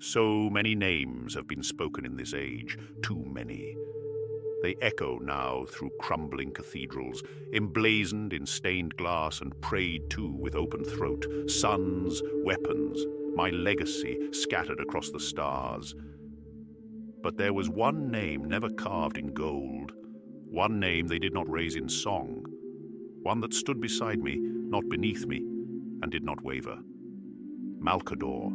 So many names have been spoken in this age, too many. They echo now through crumbling cathedrals, emblazoned in stained glass and prayed to with open throat. Sons, weapons, my legacy scattered across the stars. But there was one name never carved in gold, one name they did not raise in song, one that stood beside me, not beneath me, and did not waver. Malcador.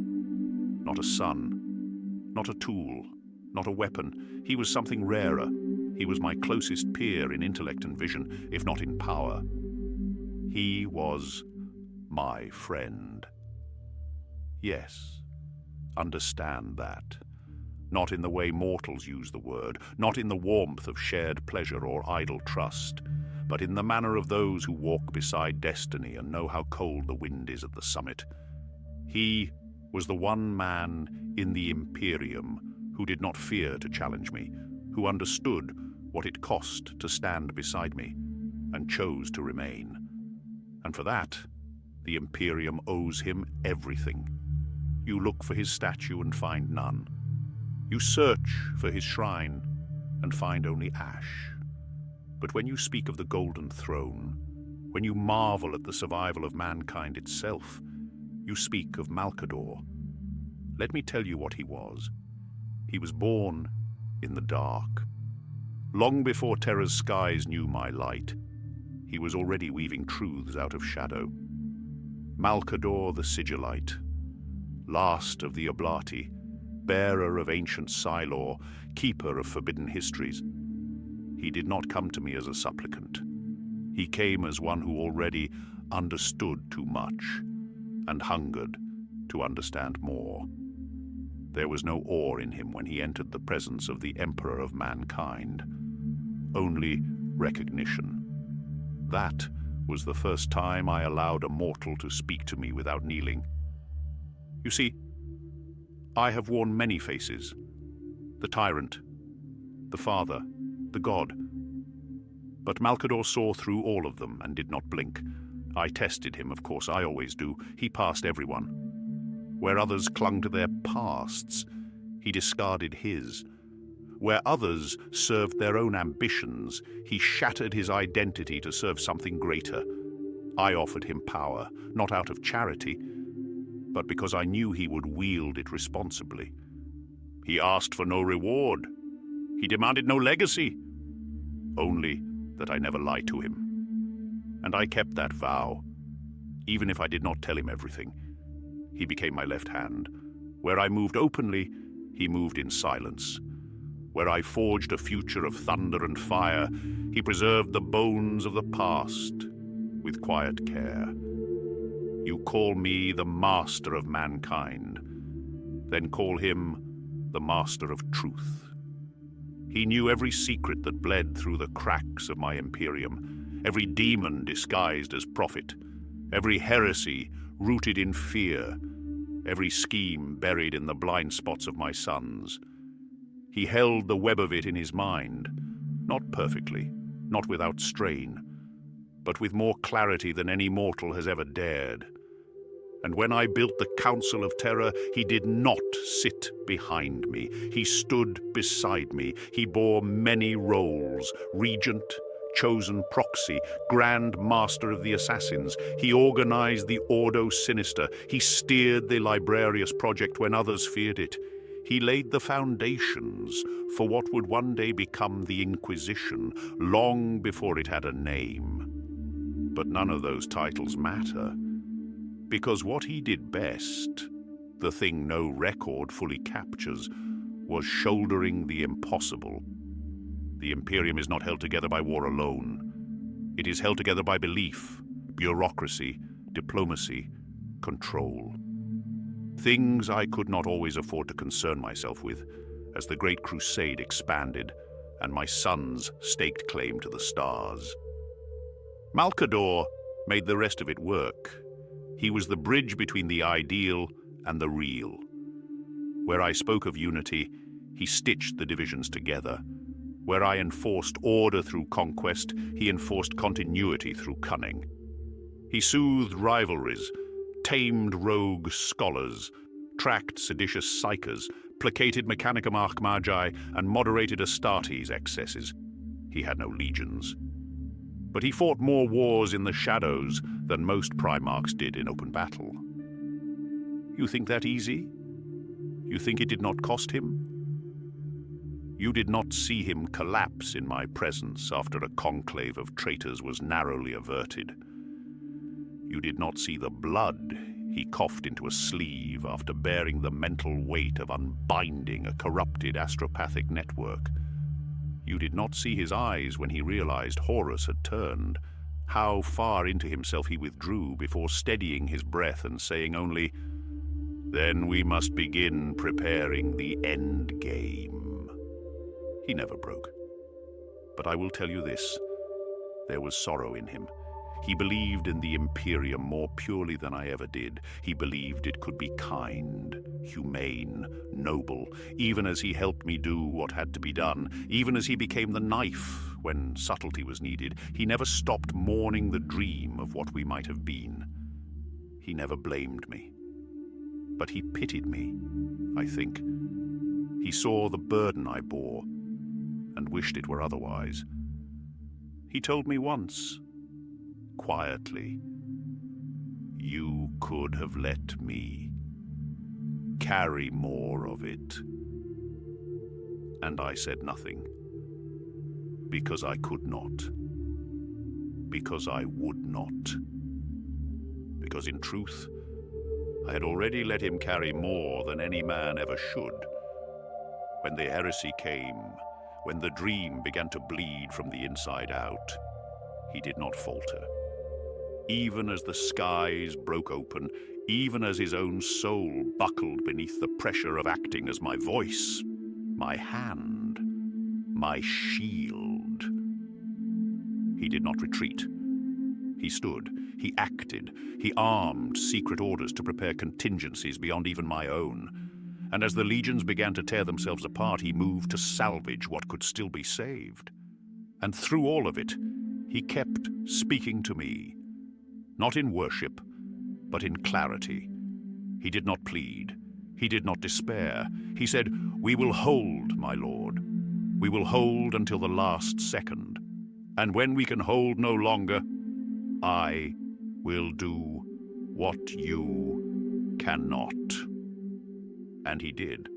Not a son, not a tool, not a weapon. He was something rarer. He was my closest peer in intellect and vision, if not in power. He was my friend. Yes, understand that. Not in the way mortals use the word, not in the warmth of shared pleasure or idle trust, but in the manner of those who walk beside destiny and know how cold the wind is at the summit. He was the one man in the Imperium who did not fear to challenge me, who understood what it cost to stand beside me, and chose to remain. And for that, the Imperium owes him everything. You look for his statue and find none. You search for his shrine and find only ash. But when you speak of the Golden Throne, when you marvel at the survival of mankind itself, you speak of Malcador. Let me tell you what he was. He was born in the dark. Long before Terra's skies knew my light, he was already weaving truths out of shadow. Malcador the Sigillite, last of the Oblati, bearer of ancient Silor, keeper of forbidden histories. He did not come to me as a supplicant. He came as one who already understood too much and hungered to understand more. There was no awe in him when he entered the presence of the Emperor of mankind. Only recognition. That was the first time I allowed a mortal to speak to me without kneeling. You see, I have worn many faces. The tyrant, the father, the god. But Malcador saw through all of them and did not blink. I tested him, of course, I always do. He passed everyone. Where others clung to their pasts, he discarded his. Where others served their own ambitions, he shattered his identity to serve something greater. I offered him power, not out of charity, but because I knew he would wield it responsibly. He asked for no reward. He demanded no legacy. Only that I never lie to him. And I kept that vow, even if I did not tell him everything. He became my left hand. Where I moved openly, he moved in silence. Where I forged a future of thunder and fire, he preserved the bones of the past with quiet care. You call me the master of mankind, then call him the master of truth. He knew every secret that bled through the cracks of my Imperium, every demon disguised as prophet, every heresy rooted in fear, every scheme buried in the blind spots of my sons. He held the web of it in his mind, not perfectly, not without strain, but with more clarity than any mortal has ever dared. And when I built the Council of Terror, he did not sit behind me. He stood beside me. He bore many roles: Regent, chosen proxy, Grand Master of the Assassins. He organized the Ordo Sinister. He steered the Librarius project when others feared it. He laid the foundations for what would one day become the Inquisition, long before it had a name. But none of those titles matter, because what he did best, the thing no record fully captures, was shouldering the impossible. The Imperium is not held together by war alone. It is held together by belief, bureaucracy, diplomacy, control. Things I could not always afford to concern myself with as the Great Crusade expanded and my sons staked claim to the stars. Malcador made the rest of it work. He was the bridge between the ideal and the real. Where I spoke of unity, he stitched the divisions together. Where I enforced order through conquest, he enforced continuity through cunning. He soothed rivalries, tamed rogue scholars, tracked seditious psychers, placated Mechanicum Archmagi, and moderated Astartes' excesses. He had no legions. But he fought more wars in the shadows than most Primarchs did in open battle. You think that easy? You think it did not cost him? You did not see him collapse in my presence after a conclave of traitors was narrowly averted. You did not see the blood he coughed into a sleeve after bearing the mental weight of unbinding a corrupted astropathic network. You did not see his eyes when he realized Horus had turned, how far into himself he withdrew before steadying his breath and saying only, "Then we must begin preparing the end game." He never broke. But I will tell you this, there was sorrow in him. He believed in the Imperium more purely than I ever did. He believed it could be kind, humane, noble, even as he helped me do what had to be done, even as he became the knife when subtlety was needed. He never stopped mourning the dream of what we might have been. He never blamed me. But he pitied me, I think. He saw the burden I bore and wished it were otherwise. He told me once, quietly, "You could have let me carry more of it." And I said nothing, because I could not, because I would not, because in truth, I had already let him carry more than any man ever should. When the heresy came, when the dream began to bleed from the inside out, he did not falter. Even as the skies broke open, even as his own soul buckled beneath the pressure of acting as my voice, my hand, my shield, he did not retreat. He stood, he acted, he armed secret orders to prepare contingencies beyond even my own. And as the legions began to tear themselves apart, he moved to salvage what could still be saved. And through all of it, he kept speaking to me, not in worship, but in clarity. He did not plead. He did not despair. He said, "We will hold, my lord. We will hold until the last second. And when we can hold no longer, I will do what you cannot." And he did.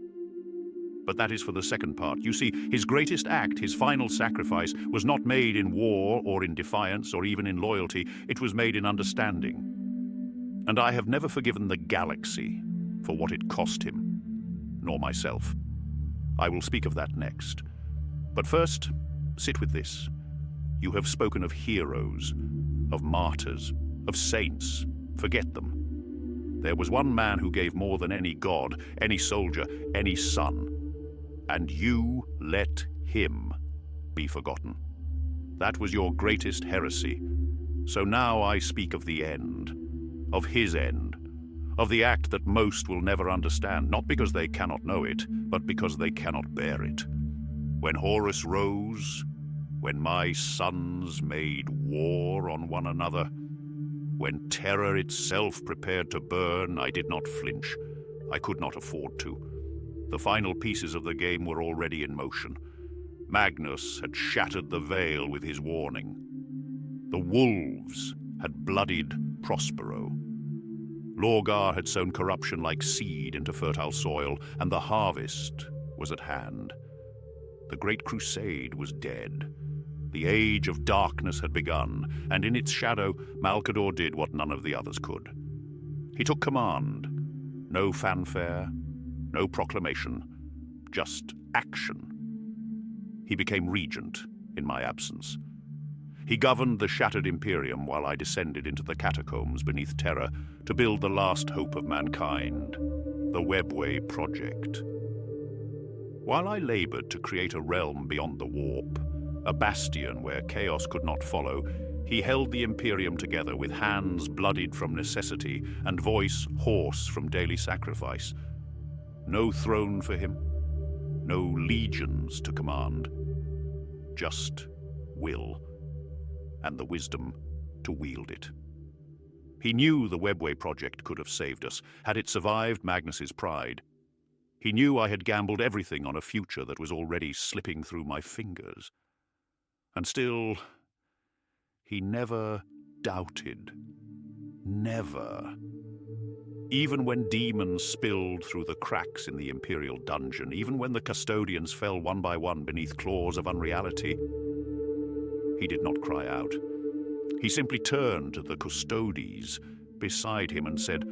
But that is for the second part. You see, his greatest act, his final sacrifice, was not made in war or in defiance or even in loyalty. It was made in understanding. And I have never forgiven the galaxy for what it cost him, nor myself. I will speak of that next. But first, sit with this. You have spoken of heroes, of martyrs, of saints. Forget them. There was one man who gave more than any god, any soldier, any son. And you let him be forgotten. That was your greatest heresy. So now I speak of the end, of his end, of the act that most will never understand, not because they cannot know it, but because they cannot bear it. When Horus rose, when my sons made war on one another, when terror itself prepared to burn, I did not flinch. I could not afford to. The final pieces of the game were already in motion. Magnus had shattered the veil with his warning. The wolves had bloodied Prospero. Lorgar had sown corruption like seed into fertile soil, and the harvest was at hand. The Great Crusade was dead. The age of darkness had begun, and in its shadow, Malcador did what none of the others could. He took command. No fanfare, no proclamation, just action. He became regent in my absence. He governed the shattered Imperium while I descended into the catacombs beneath Terra to build the last hope of mankind, the Webway Project. While I labored to create a realm beyond the warp, a bastion where chaos could not follow, he held the Imperium together with hands bloodied from necessity and voice hoarse from daily sacrifice. No throne for him, no legions to command, just will and the wisdom to wield it. He knew the Webway project could have saved us, had it survived Magnus's pride. He knew I had gambled everything on a future that was already slipping through my fingers. And still, he never doubted. Never. Even when demons spilled through the cracks in the Imperial dungeon, even when the custodians fell one by one beneath claws of unreality, he did not cry out. He simply turned to the custodes beside him and said,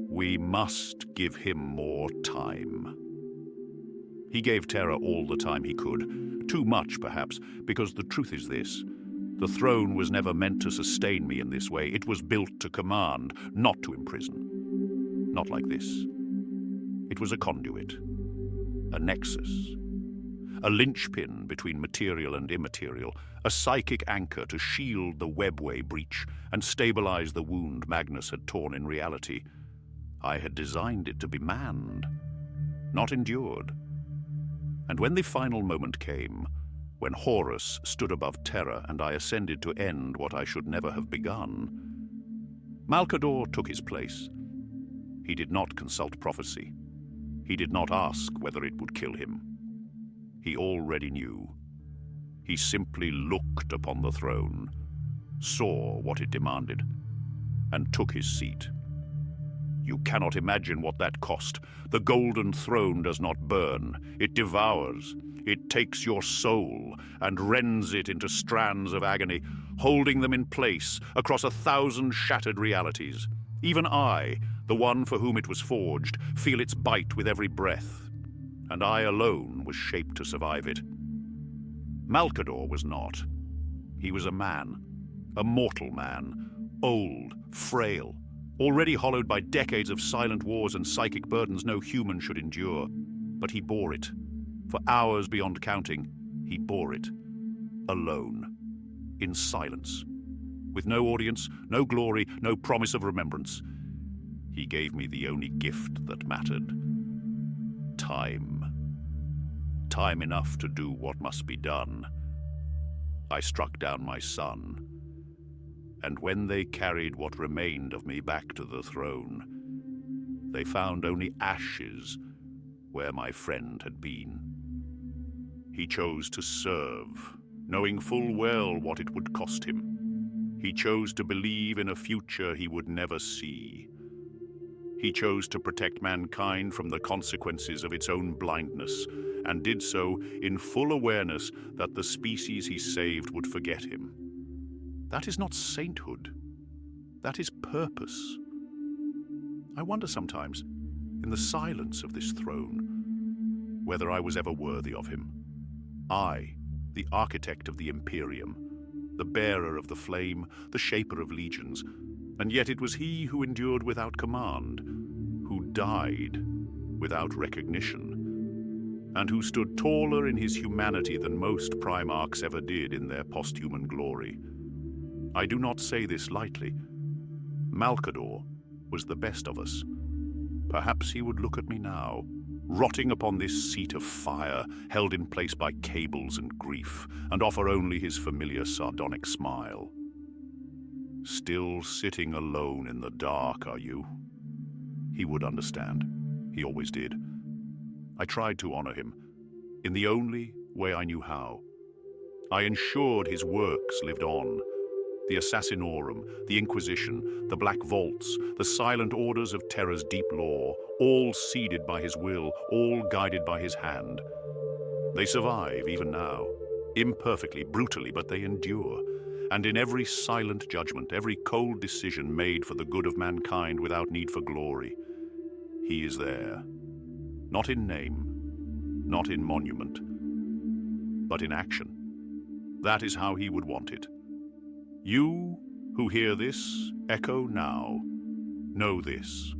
"We must give him more time." He gave Terra all the time he could, too much perhaps, because the truth is this. The throne was never meant to sustain me in this way. It was built to command, not to imprison. Not like this. It was a conduit, a nexus, a linchpin between material and immaterial, a psychic anchor to shield the Webway breach and stabilize the wound Magnus had torn in reality. I had designed it to be manned, not endured. And when the final moment came, when Horus stood above Terra and I ascended to end what I should never have begun, Malcador took his place. He did not consult prophecy. He did not ask whether it would kill him. He already knew. He simply looked upon the throne, saw what it demanded, and took his seat. You cannot imagine what that cost. The golden throne does not burn. It devours. It takes your soul and rends it into strands of agony, holding them in place across 1,000 shattered realities. Even I, the one for whom it was forged, feel its bite with every breath. And I alone was shaped to survive it. Malcador was not. He was a man, a mortal man, old, frail, already hollowed by decades of silent wars and psychic burdens no human should endure. But he bore it. For hours beyond counting, he bore it. Alone. In silence. With no audience, no glory, no promise of remembrance. He gave me the only gift that mattered. Time. Time enough to do what must be done. I struck down my son. And when they carried what remained of me back to the throne, they found only ashes where my friend had been. He chose to serve, knowing full well what it would cost him. He chose to believe in a future he would never see. He chose to protect mankind from the consequences of its own blindness, and did so in full awareness that the species he saved would forget him. That is not sainthood. That is purpose. I wonder sometimes, in the silence of this throne, whether I was ever worthy of him. I, the architect of the Imperium, the bearer of the flame, the shaper of legions, and yet it was he who endured without command, who died without recognition, and who stood taller in his humanity than most Primarchs ever did in their posthuman glory. I do not say this lightly. Malcador was the best of us. Perhaps he would look at me now, rotting upon this seat of fire, held in place by cables and grief, and offer only his familiar sardonic smile. Still sitting alone in the dark, are you? He would understand. He always did. I tried to honor him, in the only way I knew how. I ensured his works lived on. The Assassinorum, the Inquisition, the Black Vaults, the silent orders of Terra's deep law, all seeded by his will, all guided by his hand. They survive even now, imperfectly, brutally, but they endure. And in every silent judgment, every cold decision made for the good of mankind without need for glory, he is there. Not in name, not in monument, but in action. That is how he would want it. You who hear this echo now, know this.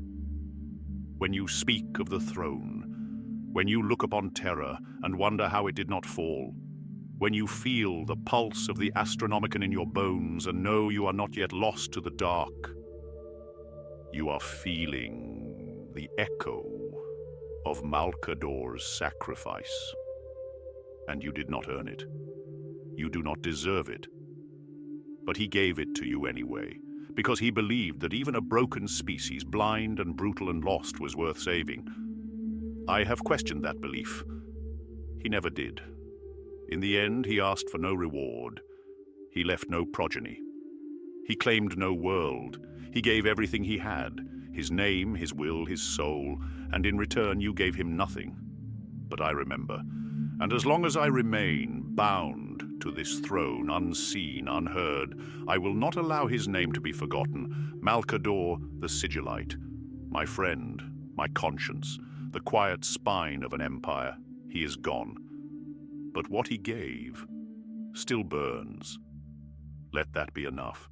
When you speak of the throne, when you look upon Terra and wonder how it did not fall, when you feel the pulse of the Astronomicon in your bones and know you are not yet lost to the dark, you are feeling the echo of Malcador's sacrifice. And you did not earn it. You do not deserve it. But he gave it to you anyway, because he believed that even a broken species, blind and brutal and lost, was worth saving. I have questioned that belief. He never did. In the end, he asked for no reward. He left no progeny. He claimed no world. He gave everything he had, his name, his will, his soul, and in return you gave him nothing. But I remember, and as long as I remain bound to this throne, unseen, unheard, I will not allow his name to be forgotten. Malcador the Sigillite, my friend, my conscience, the quiet spine of an empire, he is gone. But what he gave still burns. Let that be enough.